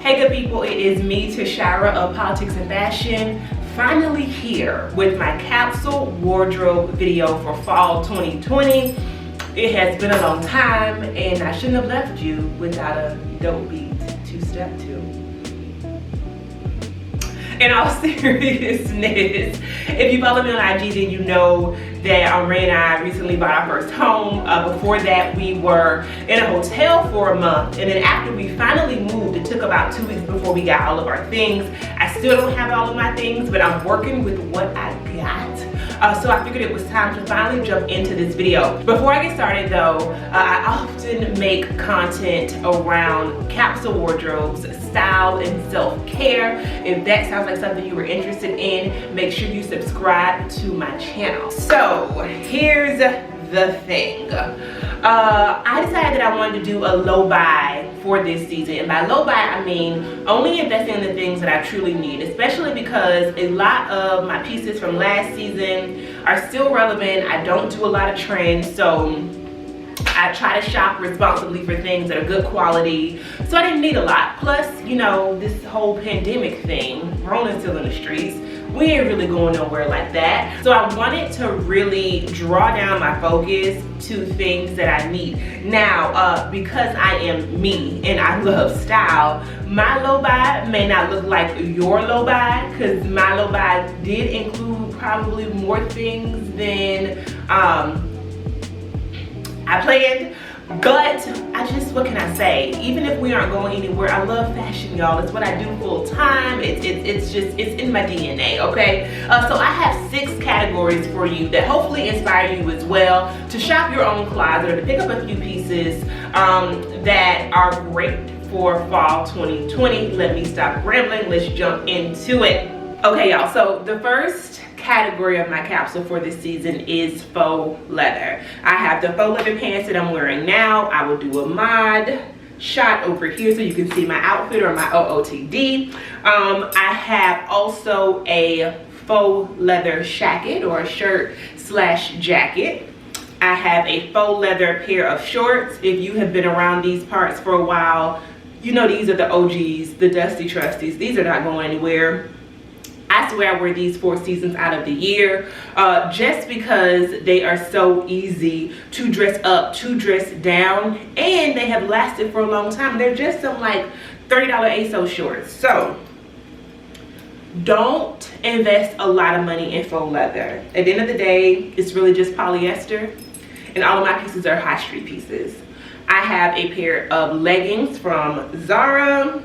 Hey good people, it is me, Tashara of Politics and Fashion, finally here with my capsule wardrobe video for fall 2020. It has been a long time and I shouldn't have left you without a dope beat to step to. In all seriousness, if you follow me on IG, then you know that Ray and I recently bought our first home. Before that, we were in a hotel for a month, and then after we finally moved, it took about 2 weeks before we got all of our things. I still don't have all of my things, but I'm working with what I got. So I figured it was time to finally jump into this video. Before I get started though, I often make content around capsule wardrobes, style, and self-care. If that sounds like something you were interested in, make sure you subscribe to my channel. So here's the thing. I decided that I wanted to do a low buy for this season, and by low buy I mean only investing in the things that I truly need, especially because a lot of my pieces from last season are still relevant. I don't do a lot of trends, so I try to shop responsibly for things that are good quality, so I didn't need a lot. Plus, you know, this whole pandemic thing, Ronan's still in the streets, we ain't really going nowhere like that. So I wanted to really draw down my focus to things that I need. Now, because I am me and I love style, my low buy may not look like your low buy, because my low buy did include probably more things than I planned. But what can I say? Even if we aren't going anywhere, I love fashion, y'all. It's what I do full time. It's in my DNA, okay? So I have 6 categories for you that hopefully inspire you as well to shop your own closet or to pick up a few pieces that are great for fall 2020. Let me stop rambling. Let's jump into it. Okay, y'all. So the first category of my capsule for this season is faux leather. I have the faux leather pants that I'm wearing now. I will do a mod shot over here so you can see my outfit or my OOTD. I have also a faux leather shacket or a shirt slash jacket. I have a faux leather pair of shorts. If you have been around these parts for a while, you know these are the OGs, the dusty trusties. These are not going anywhere. I swear I wear these 4 seasons out of the year, just because they are so easy to dress up, to dress down, and they have lasted for a long time. They're just some like $30 ASOS shorts. So don't invest a lot of money in faux leather. At the end of the day, it's really just polyester, and all of my pieces are high street pieces. I have a pair of leggings from Zara,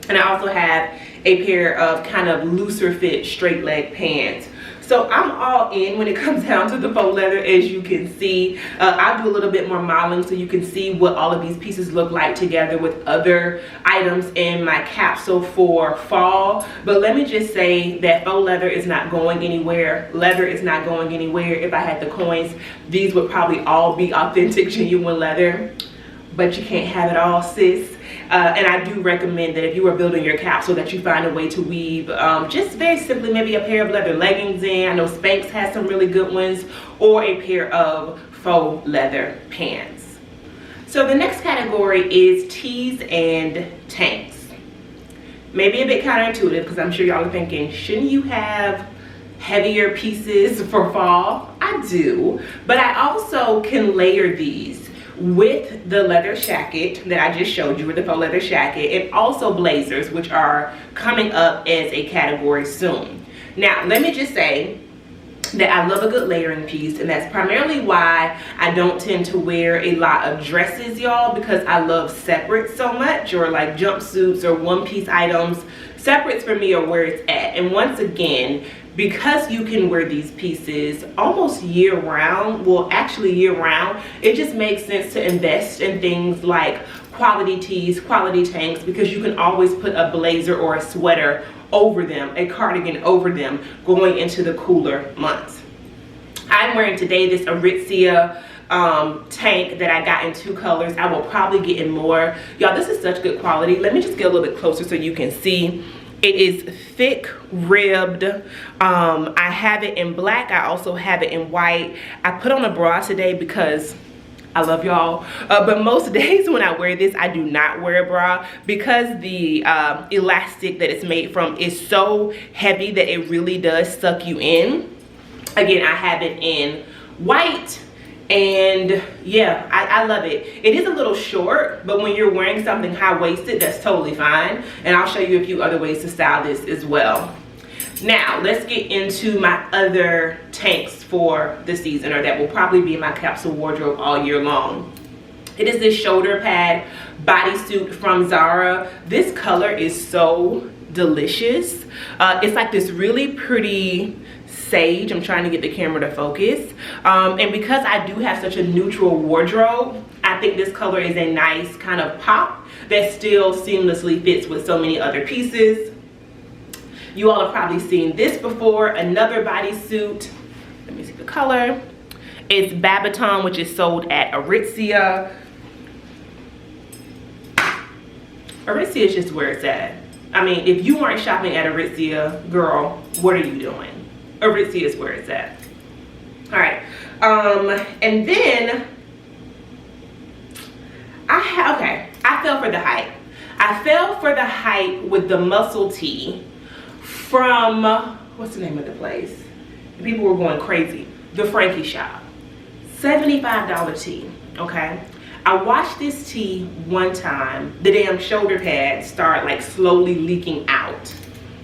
and I also have a pair of kind of looser fit straight leg pants. So I'm all in when it comes down to the faux leather, as you can see. I'll do a little bit more modeling so you can see what all of these pieces look like together with other items in my capsule for fall. But let me just say that faux leather is not going anywhere. Leather is not going anywhere. If I had the coins, these would probably all be authentic, genuine leather. But you can't have it all, sis. And I do recommend that if you are building your capsule that you find a way to weave just very simply maybe a pair of leather leggings in. I know Spanx has some really good ones, or a pair of faux leather pants. So the next category is tees and tanks. Maybe a bit counterintuitive, because I'm sure y'all are thinking, shouldn't you have heavier pieces for fall? I do, but I also can layer these with the leather shacket that I just showed you, with the faux leather shacket, and also blazers, which are coming up as a category soon. Now, let me just say that I love a good layering piece, and that's primarily why I don't tend to wear a lot of dresses, y'all, because I love separates so much, or like jumpsuits or one-piece items. Separates for me are where it's at. And once again, because you can wear these pieces almost year-round, well, actually year-round, it just makes sense to invest in things like quality tees, quality tanks, because you can always put a blazer or a sweater over them, a cardigan over them, going into the cooler months. I'm wearing today this Aritzia tank that I got in 2 colors. I will probably get in more. Y'all, this is such good quality. Let me just get a little bit closer so you can see. It is thick ribbed. I have it in black. I also have it in white. I put on a bra today because I love y'all. But most days when I wear this, I do not wear a bra because the elastic that it's made from is so heavy that it really does suck you in. Again, I have it in white, and yeah, I love it. It is a little short, but when you're wearing something high-waisted, that's totally fine. And I'll show you a few other ways to style this as well. Now, let's get into my other tanks for the season, or that will probably be in my capsule wardrobe all year long. It is this shoulder pad bodysuit from Zara. This color is so delicious. It's like this really pretty sage. I'm trying to get the camera to focus. And because I do have such a neutral wardrobe, I think this color is a nice kind of pop that still seamlessly fits with so many other pieces. You all have probably seen this before, another bodysuit. Let me see the color. It's Babaton, which is sold at Aritzia. Aritzia is just where it's at. I mean, if you weren't shopping at Aritzia, girl, what are you doing? Aritzia is where it's at. All right, and then I fell for the hype. I fell for the hype with the muscle tee from, what's the name of the place? People were going crazy. The Frankie Shop. $75 tee, okay? I washed this tee one time. The damn shoulder pads start like slowly leaking out.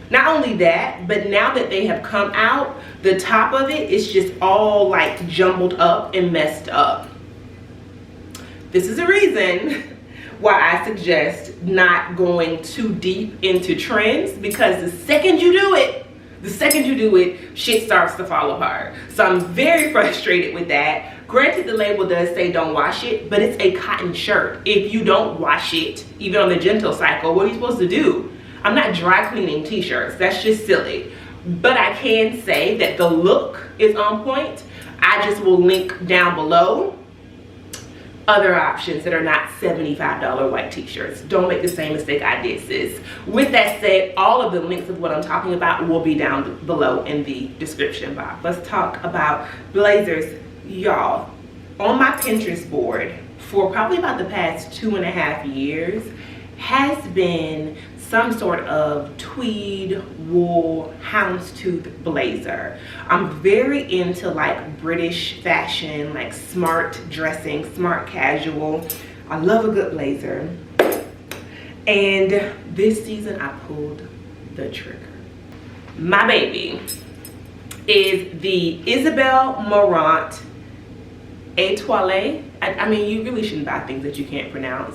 Not only that, but now that they have come out, the top of it is just all like jumbled up and messed up. This is a reason why I suggest not going too deep into trends, because the second you do it, shit starts to fall apart. So I'm very frustrated with that. Granted, the label does say don't wash it, but it's a cotton shirt. If you don't wash it, even on the gentle cycle, what are you supposed to do? I'm not dry cleaning t-shirts. That's just silly. But I can say that the look is on point. I just will link down below other options that are not $75 white t-shirts. Don't make the same mistake I did, sis. With that said, all of the links of what I'm talking about will be down below in the description box. Let's talk about blazers. Y'all, on my Pinterest board for probably about the past 2.5 years has been some sort of tweed, wool, houndstooth blazer. I'm very into like British fashion, like smart dressing, smart casual. I love a good blazer. And this season I pulled the trigger. My baby is the Isabel Marant Etoile. I mean, you really shouldn't buy things that you can't pronounce.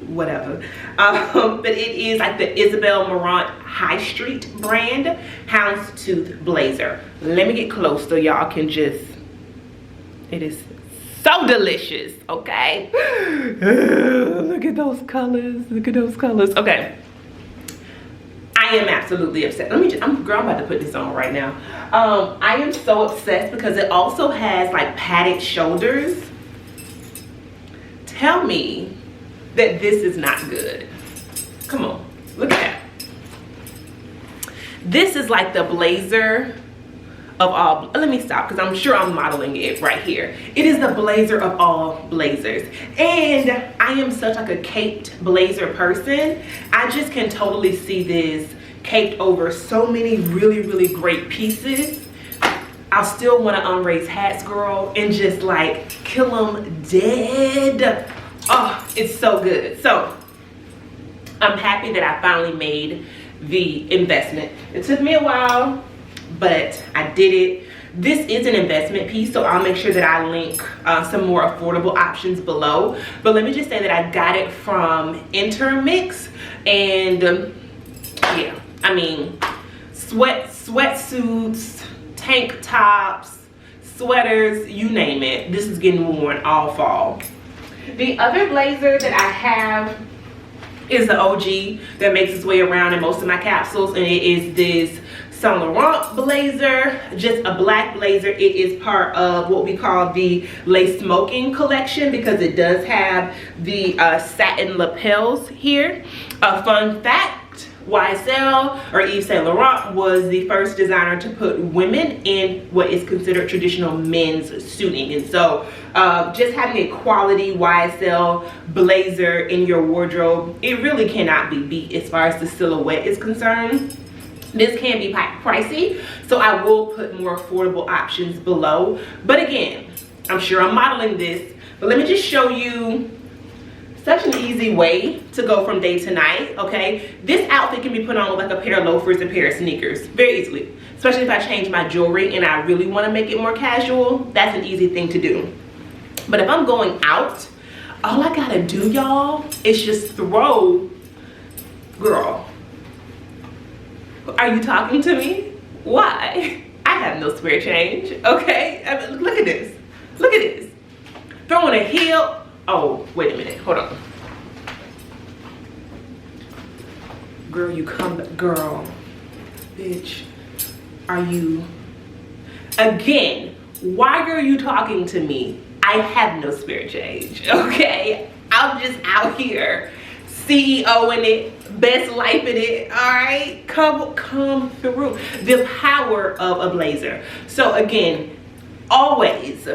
Whatever, but it is like the Isabel Marant High Street brand houndstooth blazer. Let me get close so y'all can just, it is so delicious, okay? Look at those colors, look at those colors. Okay, I am absolutely obsessed. Let me just, I'm about to put this on right now. I am so obsessed because it also has like padded shoulders. Tell me that this is not good. Come on, look at that. This is like the blazer of all, let me stop because I'm sure I'm modeling it right here. It is the blazer of all blazers. And I am such like a caped blazer person. I just can totally see this caped over so many really, really great pieces. I'll still want to unraise hats, girl, and just like kill them dead. Oh, it's so good. So I'm happy that I finally made the investment. It took me a while, but I did it. This is an investment piece, so I'll make sure that I link some more affordable options below. But let me just say that I got it from Intermix, and yeah, I mean, sweatsuits, tank tops, sweaters, you name it. This is getting worn all fall. The other blazer that I have is the OG that makes its way around in most of my capsules, and it is this Saint Laurent blazer, just a black blazer. It is part of what we call the lace smoking collection because it does have the satin lapels here. A fun fact, YSL or Yves Saint Laurent was the first designer to put women in what is considered traditional men's suiting. And so just having a quality YSL blazer in your wardrobe, it really cannot be beat as far as the silhouette is concerned. This can be pricey, so I will put more affordable options below. But again, I'm sure I'm modeling this, but let me just show you such an easy way to go from day to night, okay? This outfit can be put on with like a pair of loafers, a pair of sneakers, very easily. Especially if I change my jewelry and I really want to make it more casual, that's an easy thing to do. But if I'm going out, all I gotta do, y'all, is just throw, girl, are you talking to me? Why? I have no spare change, okay? I mean, look at this, look at this. Throwing a heel. Oh, wait a minute, hold on. Girl, you come, girl, bitch, are you, again, why are you talking to me? I have no spare change, okay? I'm just out here CEO in it, best life in it, all right? Come through. The power of a blazer. So again, always,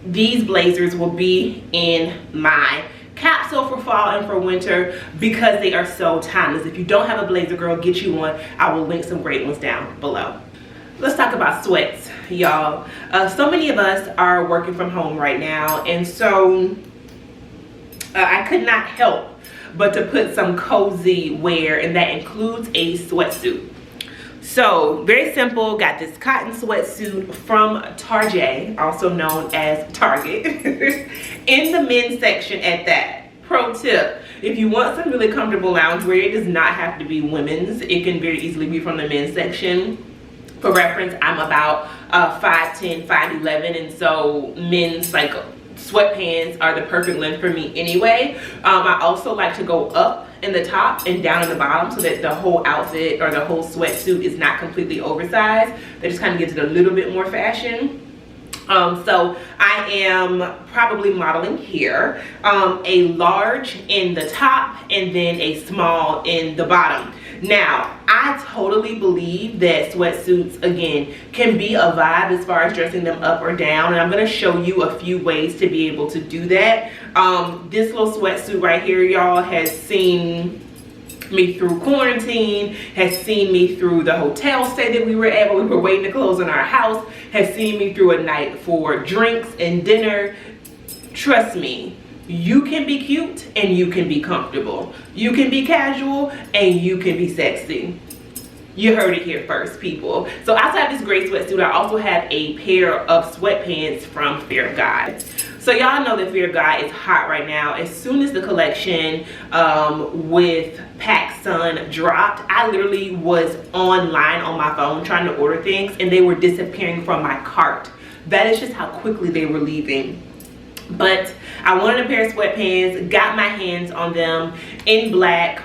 these blazers will be in my capsule for fall and for winter because they are so timeless. If you don't have a blazer, girl, get you one. I will link some great ones down below. Let's talk about sweats, y'all. So many of us are working from home right now, and so I could not help but to put some cozy wear, and that includes a sweatsuit. So very simple, got this cotton sweatsuit from Target, also known as Target, in the men's section at that. Pro tip, if you want some really comfortable loungewear, it does not have to be women's. It can very easily be from the men's section. For reference, I'm about 5'10", 5'11", and so men's like sweatpants are the perfect length for me anyway. I also like to go up in the top and down in the bottom so that the whole outfit or the whole sweatsuit is not completely oversized. That just kind of gives it a little bit more fashion. So I am probably modeling here a large in the top and then a small in the bottom. Now, I totally believe that sweatsuits, again, can be a vibe as far as dressing them up or down, and I'm going to show you a few ways to be able to do that. This little sweatsuit right here, y'all, has seen me through quarantine, has seen me through the hotel stay that we were at when we were waiting to close on our house, has seen me through a night for drinks and dinner. Trust me, you can be cute and you can be comfortable. You can be casual and you can be sexy. You heard it here first, people. So I also have this gray sweatsuit. I also have a pair of sweatpants from Fear of God. So y'all know that Fear of God is hot right now. As soon as the collection with PacSun dropped, I literally was online on my phone trying to order things and they were disappearing from my cart. That is just how quickly they were leaving. But I wanted a pair of sweatpants, got my hands on them in black.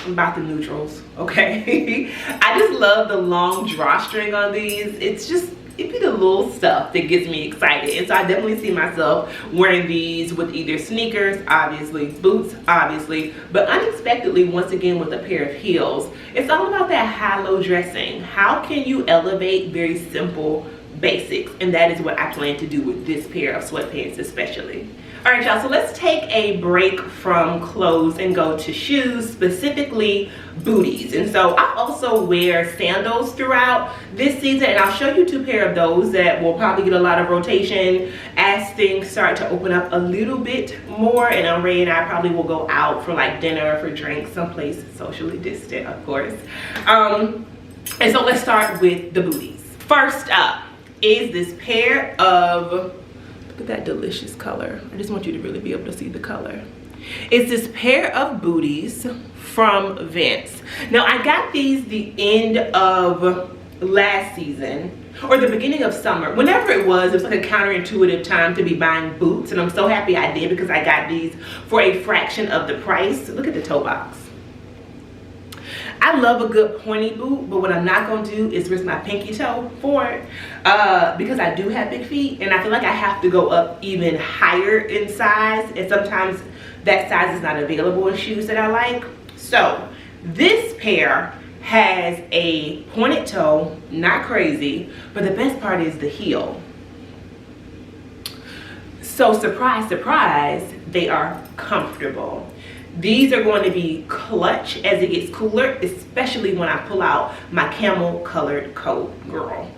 I'm about the neutrals, okay? I just love the long drawstring on these. It be the little stuff that gets me excited. And so I definitely see myself wearing these with either sneakers, obviously, boots, obviously, but unexpectedly, once again, with a pair of heels. It's all about that high-low dressing. How can you elevate very simple basics? And that is what I plan to do with this pair of sweatpants especially. All right, y'all, so let's take a break from clothes and go to shoes, specifically booties. And so I also wear sandals throughout this season, and I'll show you two pair of those that will probably get a lot of rotation as things start to open up a little bit more, and Ray and I probably will go out for like dinner or for drinks someplace socially distant, of course. And so let's start with the booties. First up is this pair of, look at that delicious color. I just want you to really be able to see the color. It's this pair of booties from Vince. Now I got these the end of last season or the beginning of summer. Whenever it was like a counterintuitive time to be buying boots, and I'm so happy I did because I got these for a fraction of the price. Look at the toe box. I love a good pointy boot, but what I'm not going to do is risk my pinky toe for it because I do have big feet, and I feel like I have to go up even higher in size, and sometimes that size is not available in shoes that I like. So This pair has a pointed toe, not crazy, but the best part is the heel. So surprise, surprise, they are comfortable. These are going to be clutch as it gets cooler, especially when I pull out my camel colored coat, girl.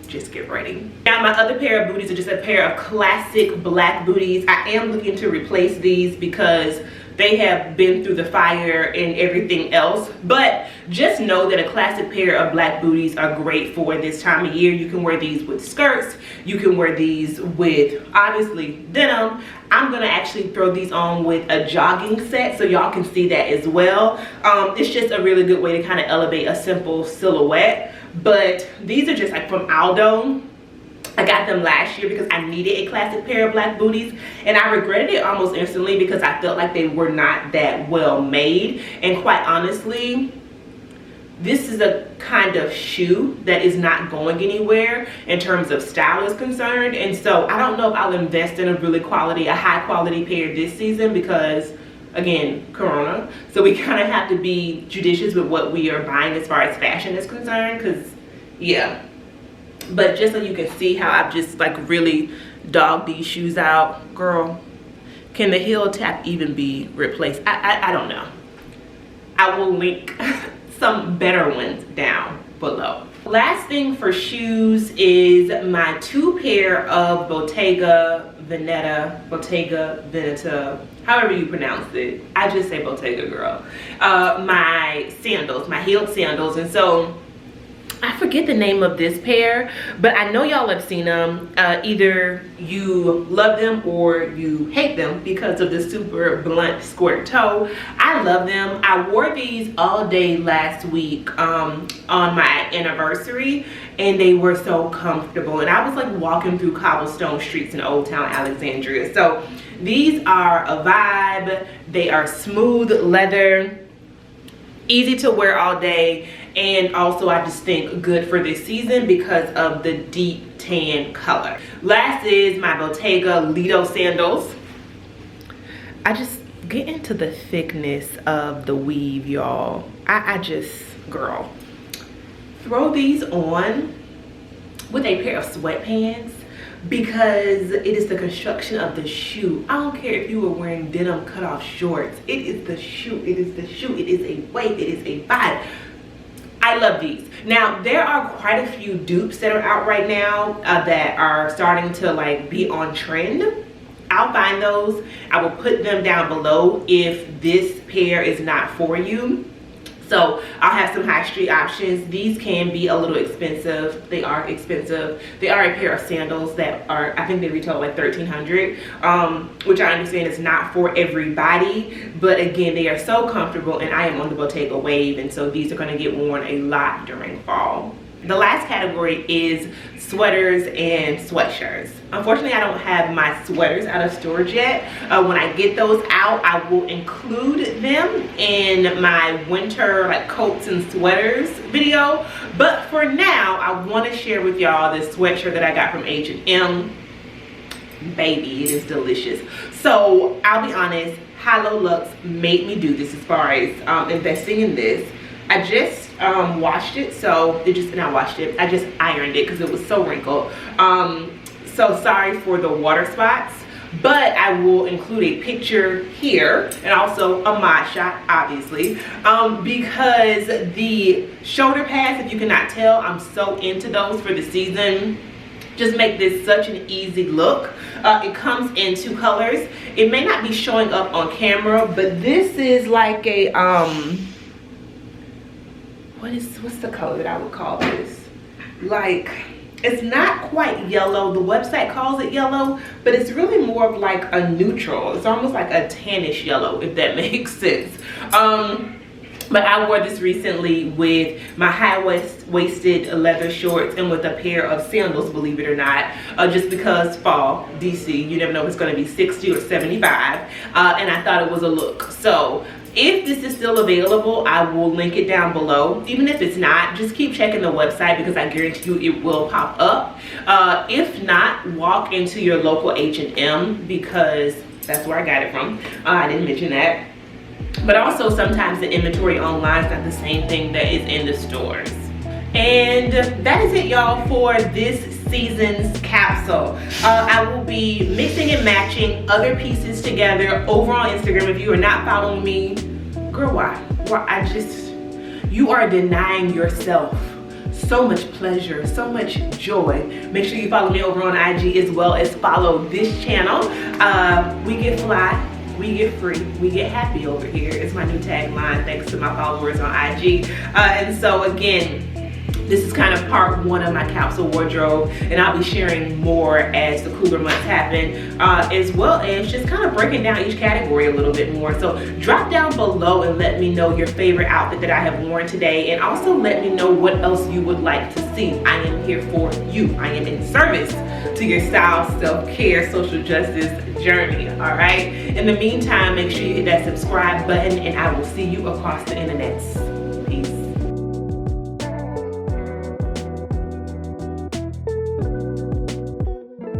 Just get ready. Now my other pair of booties are just a pair of classic black booties. I am looking to replace these because they have been through the fire and everything else, but just know that a classic pair of black booties are great for this time of year. You can wear these with skirts, you can wear these with obviously denim. I'm gonna actually throw these on with a jogging set so y'all can see that as well. It's just a really good way to kind of elevate a simple silhouette. But these are just like from Aldo. I got them last year because I needed a classic pair of black booties, and I regretted it almost instantly because I felt like they were not that well made. And quite honestly, this is a kind of shoe that is not going anywhere in terms of style is concerned. And so I don't know if I'll invest in a high quality pair this season because, again, Corona. So we kind of have to be judicious with what we are buying as far as fashion is concerned, because yeah. But just so you can see how I've just like really dogged these shoes out, girl, can the heel tap even be replaced? I don't know. I will link some better ones down below. Last thing for shoes is my two pair of Bottega Veneta, however you pronounce it. I just say Bottega, girl. My sandals, my heeled sandals. And so I forget the name of this pair, but I know y'all have seen them. Either you love them or you hate them because of the super blunt square toe. I love them. I wore these all day last week on my anniversary, and they were so comfortable. And I was like walking through cobblestone streets in Old Town Alexandria. So these are a vibe. They are smooth leather, easy to wear all day. And also I just think good for this season because of the deep tan color. Last is my Bottega Lido sandals. I just get into the thickness of the weave, y'all. I just, girl, throw these on with a pair of sweatpants because it is the construction of the shoe. I don't care if you were wearing denim cutoff shorts. It is the shoe, it is the shoe, it is a wave, it is a vibe. I love these. Now, there are quite a few dupes that are out right now that are starting to like be on trend. I'll find those. I will put them down below if this pair is not for you. So I'll have some high street options. These can be a little expensive. They are expensive. They are a pair of sandals that are, I think they retail like $1,300, which I understand is not for everybody. But again, they are so comfortable, and I am on the Bottega wave, and so these are going to get worn a lot during fall. The last category is sweaters and sweatshirts. Unfortunately, I don't have my sweaters out of storage yet. When I get those out, I will include them in my winter like coats and sweaters video. But for now, I want to share with y'all this sweatshirt that I got from H&M. Baby, it is delicious. So I'll be honest, High-Low Luxe made me do this as far as investing in this. I just washed it, so I just ironed it because it was so wrinkled. So sorry for the water spots, but I will include a picture here and also a mod shot, obviously, because the shoulder pads, if you cannot tell, I'm so into those for the season. Just make this such an easy look. It comes in two colors. It may not be showing up on camera, but this is like a what's the color that I would call this? Like, it's not quite yellow. The website calls it yellow, but it's really more of like a neutral. It's almost like a tannish yellow, if that makes sense. But I wore this recently with my high-waisted leather shorts and with a pair of sandals, believe it or not, just because fall, DC, you never know if it's going to be 60 or 75, and I thought it was a look. So if this is still available, I will link it down below. Even if it's not, just keep checking the website because I guarantee you it will pop up. If not, walk into your local H&M because that's where I got it from. I didn't mention that. But also sometimes the inventory online is not the same thing that is in the stores. And that is it, y'all, for this season's capsule. I will be mixing and matching other pieces together over on Instagram. If you are not following me, girl, why? You are denying yourself so much pleasure, so much joy. Make sure you follow me over on IG as well as follow this channel. We get fly, we get free, we get happy over here. It's my new tagline thanks to my followers on IG. And so again, this is kind of part one of my capsule wardrobe, and I'll be sharing more as the cooler months happen, as well as just kind of breaking down each category a little bit more. So drop down below and let me know your favorite outfit that I have worn today, and also let me know what else you would like to see. I am here for you. I am in service to your style, self-care, social justice journey, all right? In the meantime, make sure you hit that subscribe button, and I will see you across the internets.